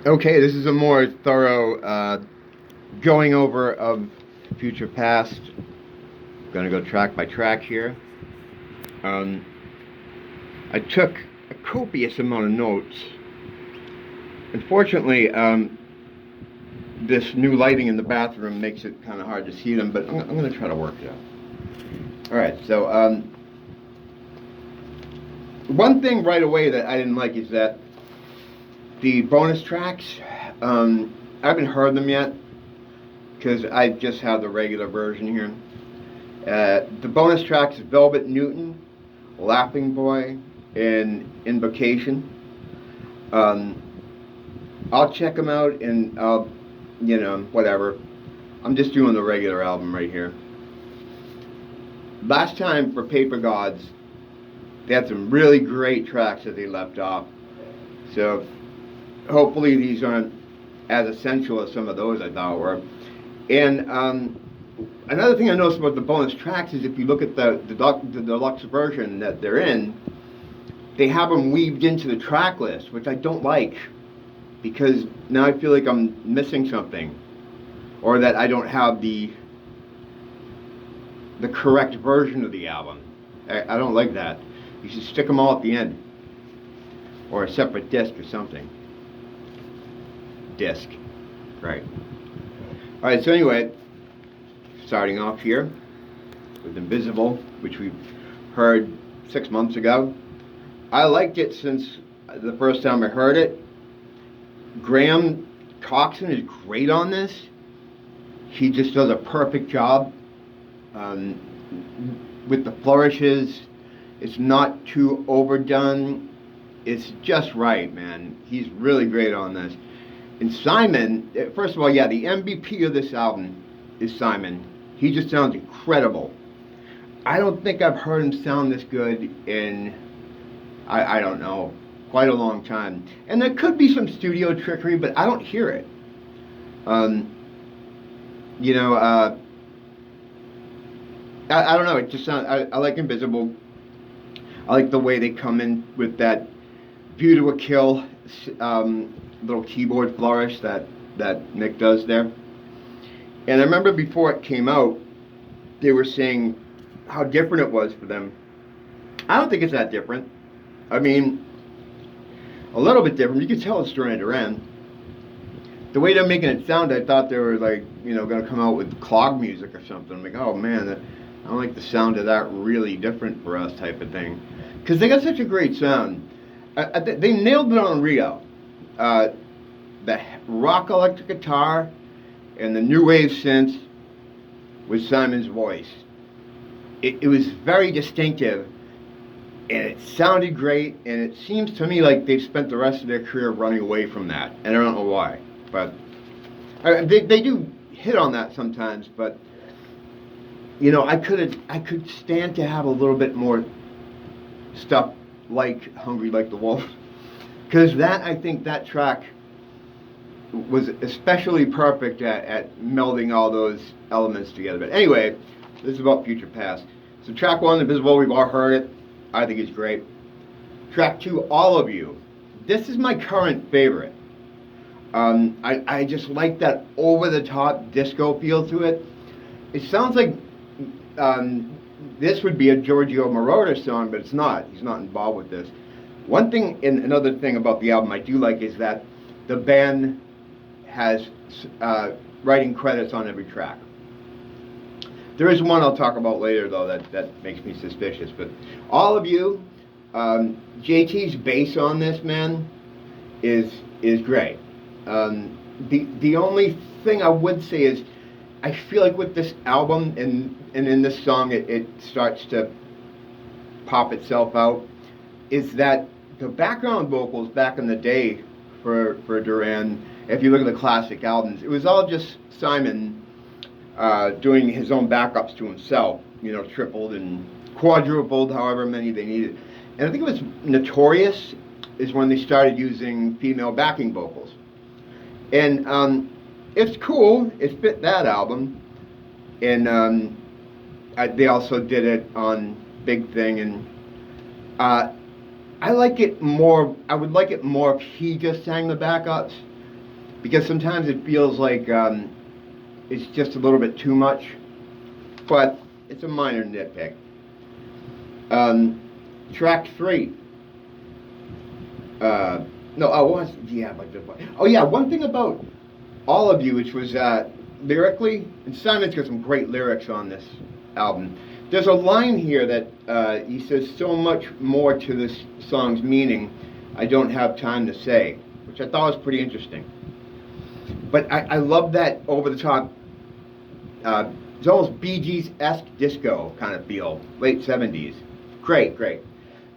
Okay, this is a more thorough going over of future past. Gonna go track by track here. Um, I took a copious amount of notes. Unfortunately, this new lighting in the bathroom makes it kind of hard to see them, but I'm gonna try to work it out. All right, so one thing right away that I didn't like is that the bonus tracks, I haven't heard them yet because I just have the regular version here. The bonus tracks: Velvet Newton, Laughing Boy, and Invocation. Um, I'll check them out and I'll, whatever. I'm just doing the regular album right here. Last time for Paper Gods, they had some really great tracks that they left off. So hopefully these aren't as essential as some of those I thought were. And another thing I noticed about the bonus tracks is if you look at the deluxe version that they're in, they have them weaved into the track list, which I don't like, because now I feel like I'm missing something, or that I don't have the correct version of the album. I don't like that. You should stick them all at the end, or a separate disc or something. Disc, right. All right, so anyway, starting off here with Invisible, which we heard 6 months ago. I liked it since the first time I heard it. Graham Coxon is great on this. He just does a perfect job with the flourishes. It's not too overdone. It's just right, man. He's really great on this. And Simon, first of all, yeah, the MVP of this album is Simon. He just sounds incredible. I don't think I've heard him sound this good in, I don't know, quite a long time. And there could be some studio trickery, but I don't hear it. You know, I don't know. It just sounds. I like Invisible. I like the way they come in with that View to a Kill little keyboard flourish that Nick does there. And I remember before it came out, they were saying how different it was for them. I don't think it's that different. I mean, a little bit different. You can tell it's Duran. The way they're making it sound, I thought they were like, going to come out with clog music or something. I'm like, oh man, I don't like the sound of that. Really different for us type of thing. Because they got such a great sound. They nailed it on Rio. The rock electric guitar and the new wave synth with Simon's voice. It was very distinctive, and it sounded great, and it seems to me like they've spent the rest of their career running away from that, and I don't know why. But they do hit on that sometimes, but I could stand to have a little bit more stuff like Hungry Like the Wolf, because I think that track was especially perfect at melding all those elements together. But anyway, this is about Future Past. So track 1, Invisible, we've all heard it. I think it's great. Track 2, All of You. This is my current favorite. I just like that over-the-top disco feel to it. It sounds like this would be a Giorgio Moroder song, but it's not. He's not involved with this. One thing, and another thing about the album I do like is that the band has writing credits on every track. There is one I'll talk about later, though, that makes me suspicious. But All of You, JT's bass on this, man, is great. The only thing I would say is I feel like with this album and in this song it starts to pop itself out, is that the background vocals back in the day for Duran, if you look at the classic albums, it was all just Simon doing his own backups to himself, tripled and quadrupled, however many they needed. And I think it was Notorious is when they started using female backing vocals. And it's cool, it fit that album. And they also did it on Big Thing, and I like it more. I would like it more if he just sang the backups, because sometimes it feels like it's just a little bit too much, but it's a minor nitpick. Track 3. No, I was, yeah, like oh yeah, one thing about All of You, which was lyrically, and Simon's got some great lyrics on this album. There's a line here that he says, so much more to this song's meaning, I don't have time to say, which I thought was pretty interesting. But I love that over-the-top, it's almost Bee Gees-esque disco kind of feel, late 70s. Great, great.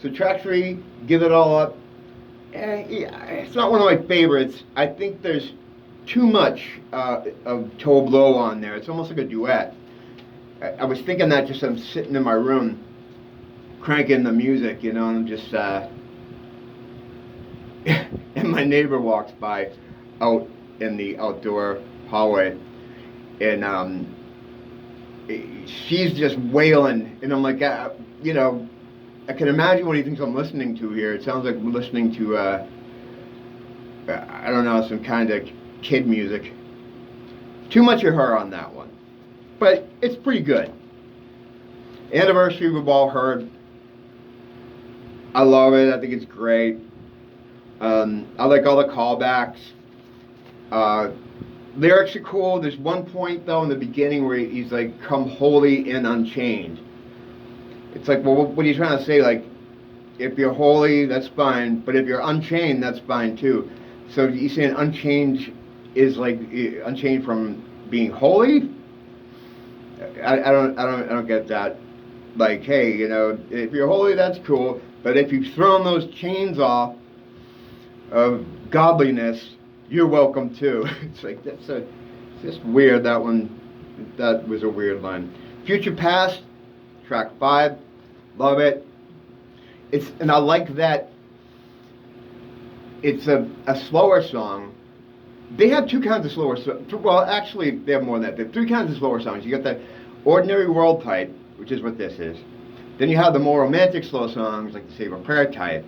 So track 3, Give It All Up. It's not one of my favorites. I think there's too much of Toe Blow on there. It's almost like a duet. I was thinking that just I'm sitting in my room, cranking the music, you know, and I'm just, and my neighbor walks by out in the outdoor hallway, and she's just wailing, and I'm like, you know, I can imagine what he thinks I'm listening to here. It sounds like we're listening to, I don't know, some kind of kid music. Too much of her on that one. But it's pretty good. Anniversary we've all heard. I love it. I think it's great. I like all the callbacks. Lyrics are cool. There's one point, though, in the beginning where he's like, come holy and unchained. It's like, well, what are you trying to say? Like, if you're holy, that's fine, but if you're unchained, that's fine too. So you're saying unchained is like unchained from being holy? I don't get that. Like, hey, you know, if you're holy, that's cool, but if you've thrown those chains off of godliness, you're welcome too. It's like, it's just weird, that one. That was a weird line. Future Past, track 5, love it. And I like that it's a slower song. They have two kinds of slower songs. Well, actually, they have more than that. They have 3 kinds of slower songs. You got the ordinary world type, which is what this is. Then you have the more romantic slow songs, like the Save a Prayer type.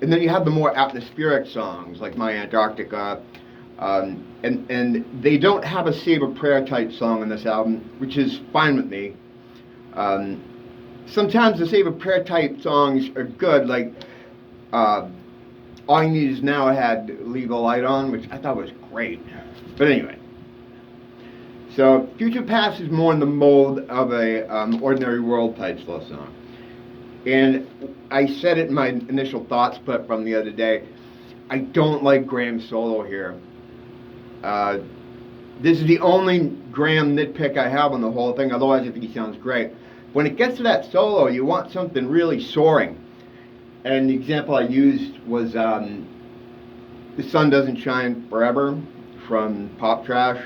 And then you have the more atmospheric songs, like My Antarctica. And they don't have a Save a Prayer type song on this album, which is fine with me. Sometimes the Save a Prayer type songs are good, like All You Need Is Now had Leave the Light On, which I thought was great. But anyway. So Future Past is more in the mold of a Ordinary World type slow song. And I said it in my initial thoughts clip from the other day, I don't like Graham's solo here. This is the only Graham nitpick I have on the whole thing, otherwise I think he sounds great. When it gets to that solo, you want something really soaring. And the example I used was The Sun Doesn't Shine Forever from Pop Trash.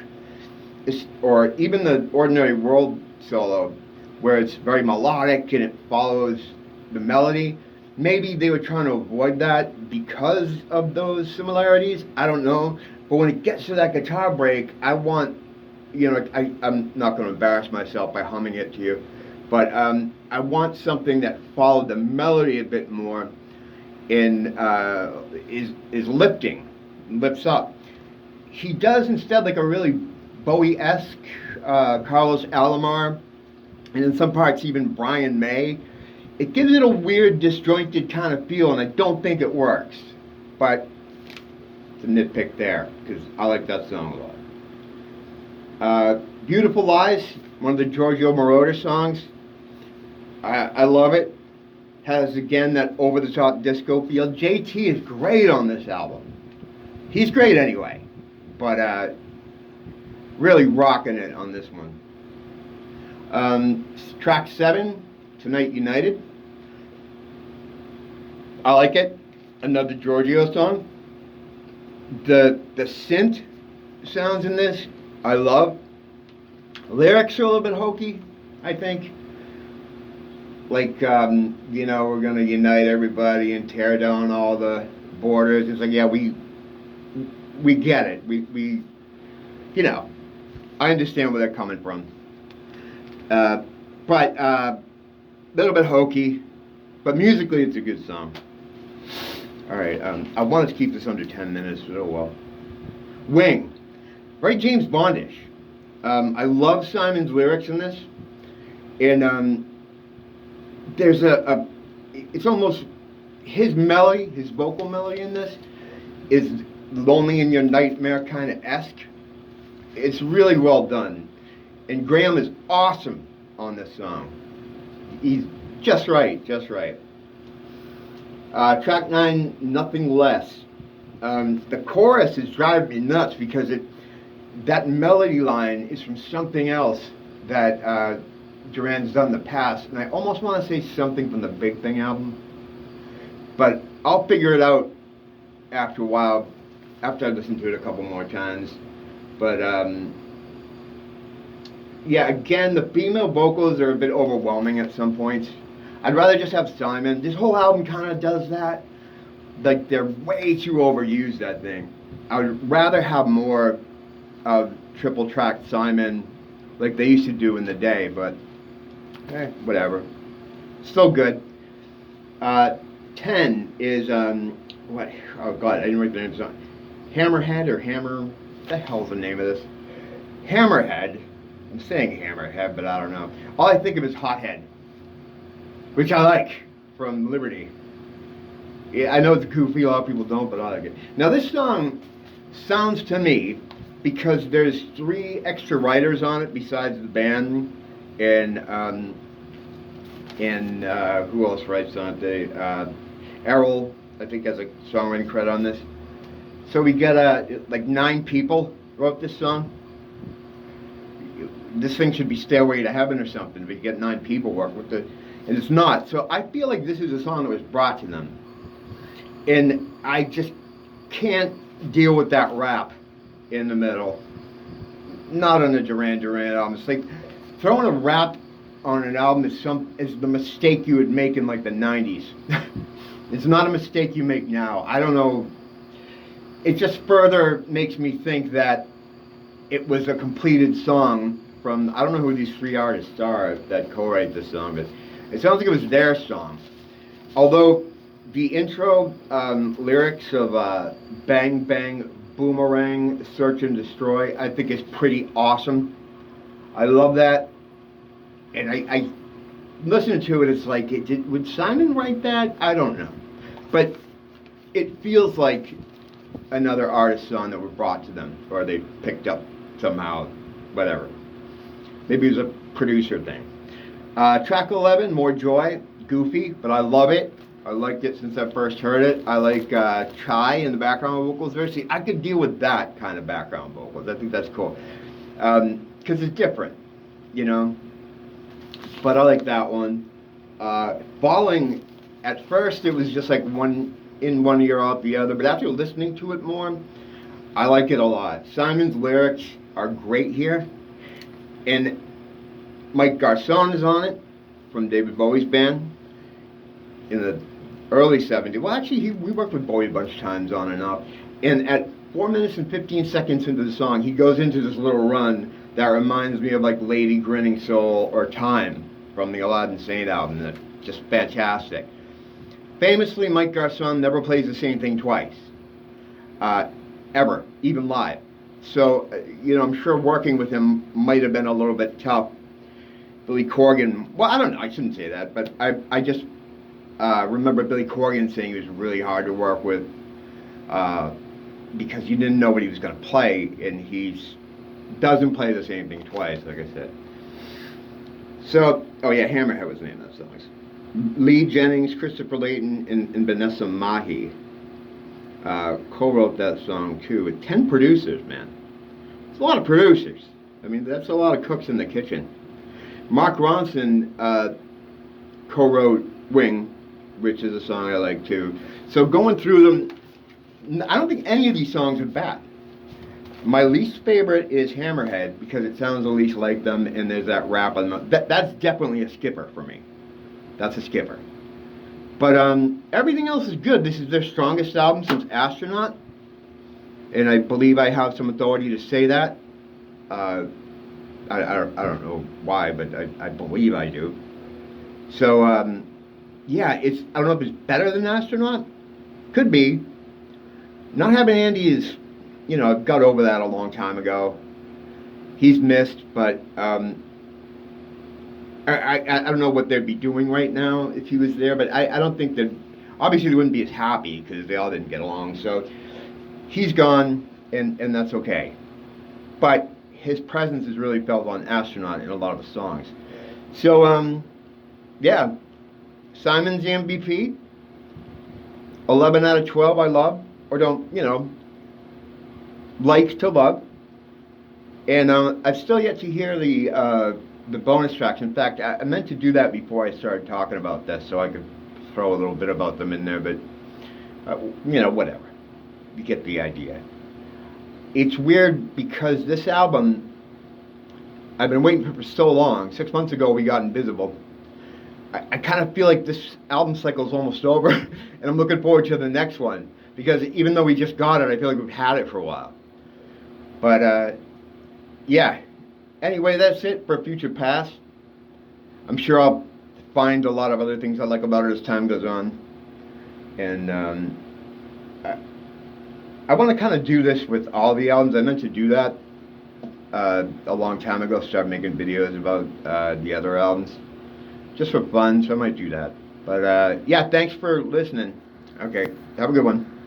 Or even the Ordinary World solo, where it's very melodic and it follows the melody. Maybe they were trying to avoid that because of those similarities. I don't know. But when it gets to that guitar break, I want, you know, I'm not going to embarrass myself by humming it to you, but I want something that followed the melody a bit more and is lifting, lifts up. He does instead like a really Bowie-esque Carlos Alomar, and in some parts even Brian May. It gives it a weird, disjointed kind of feel, and I don't think it works. But it's a nitpick there, because I like that song a lot. Beautiful Lies, one of the Giorgio Moroder songs. I love it. Has, again, that over-the-top disco feel. JT is great on this album. He's great anyway, but really rocking it on this one. Track 7, Tonight United. I like it. Another Giorgio song. The synth sounds in this, I love. Lyrics are a little bit hokey, I think. Like, you know, we're going to unite everybody and tear down all the borders. It's like, yeah, we get it. We you know, I understand where they're coming from. But a little bit hokey, but musically it's a good song. All right, I wanted to keep this under 10 minutes, but oh well. Wing. Very James Bondish. I love Simon's lyrics in this. And there's it's almost, his melody, his vocal melody in this is Lonely in Your Nightmare kind of esque. It's really well done. And Graham is awesome on this song. He's just right, just right. Track 9, Nothing Less. The chorus is driving me nuts because that melody line is from something else that Duran's done in the past, and I almost want to say something from the Big Thing album, but I'll figure it out after a while, after I listen to it a couple more times. But yeah, again, the female vocals are a bit overwhelming at some points. I'd rather just have Simon. This whole album kind of does that. Like, they're way too overused, I think. I would rather have more of triple track Simon like they used to do in the day, but whatever. Still good. 10 is, what? Oh god, I didn't write the name of the song. Hammerhead or Hammer, what the hell's the name of this? Hammerhead. I'm saying Hammerhead, but I don't know. All I think of is Hothead, which I like, from Liberty. Yeah, I know it's goofy, a lot of people don't, but I like it. Now this song sounds to me, because there's 3 extra writers on it besides the band, and who else writes on it? Errol, I think, has a songwriting credit on this. So we get like 9 people wrote this song. This thing should be Stairway to Heaven or something if you get 9 people work with it, and it's not. So I feel like this is a song that was brought to them, and I just can't deal with that rap in the middle. Not on the Duran Duran album. It's like throwing a rap on an album is the mistake you would make in like the 90s. It's not a mistake you make now. I don't know. It just further makes me think that it was a completed song from, I don't know who these 3 artists are that co-write this song, but it sounds like it was their song. Although the intro lyrics of Bang Bang Boomerang Search and Destroy, I think is pretty awesome. I love that. And I listen to it, it's like, would Simon write that? I don't know. But it feels like another artist's song that was brought to them, or they picked up somehow, whatever. Maybe it was a producer thing. Track 11, More Joy, goofy, but I love it. I liked it since I first heard it. I like Chai in the background vocals there. See, I could deal with that kind of background vocals. I think that's cool. Because it's different, you know. But I like that one. Falling, at first it was just like one in one ear out the other, but after listening to it more, I like it a lot. Simon's lyrics are great here. And Mike Garson is on it, from David Bowie's band, in the early 70s. Well, actually, we worked with Bowie a bunch of times on and off. And at 4 minutes and 15 seconds into the song, he goes into this little run that reminds me of like Lady Grinning Soul or Time from the Aladdin Sane album. That's just fantastic. Famously, Mike Garson never plays the same thing twice. Ever, even live. So, you know, I'm sure working with him might have been a little bit tough. Billy Corgan, well, I don't know, I shouldn't say that, but I just remember Billy Corgan saying he was really hard to work with because you didn't know what he was going to play, and he doesn't play the same thing twice, like I said. So, oh yeah, Hammerhead was the name of those songs. Lee Jennings, Christopher Layton, and Vanessa Mahi co-wrote that song too, with 10 producers, man. It's a lot of producers. I mean, that's a lot of cooks in the kitchen. Mark Ronson co-wrote Wing, which is a song I like too. So going through them, I don't think any of these songs are bad. My least favorite is Hammerhead, because it sounds the least like them, and there's that rap on them. That's definitely a skipper for me. That's a skipper. But everything else is good. This is their strongest album since Astronaut, and I believe I have some authority to say that. I don't know why, but I believe I do. So yeah, I don't know if it's better than Astronaut. Could be. Not having Andy is you know, I've got over that a long time ago. He's missed, but I don't know what they'd be doing right now if he was there, but I don't think that, obviously they wouldn't be as happy because they all didn't get along, so he's gone, and that's okay. But his presence is really felt on Astronaut in a lot of the songs. So, yeah, Simon's the MVP. 11 out of 12 I love, or don't, you know, like to love. And I've still yet to hear the bonus tracks. In fact, I meant to do that before I started talking about this, so I could throw a little bit about them in there, but, you know, whatever. You get the idea. It's weird because this album, I've been waiting for so long. 6 months ago we got Invisible. I kind of feel like this album cycle is almost over, and I'm looking forward to the next one, because even though we just got it, I feel like we've had it for a while. But, yeah. Anyway, that's it for Future Past. I'm sure I'll find a lot of other things I like about it as time goes on. And I want to kind of do this with all the albums. I meant to do that a long time ago, start making videos about the other albums. Just for fun, so I might do that. But yeah, thanks for listening. Okay, have a good one.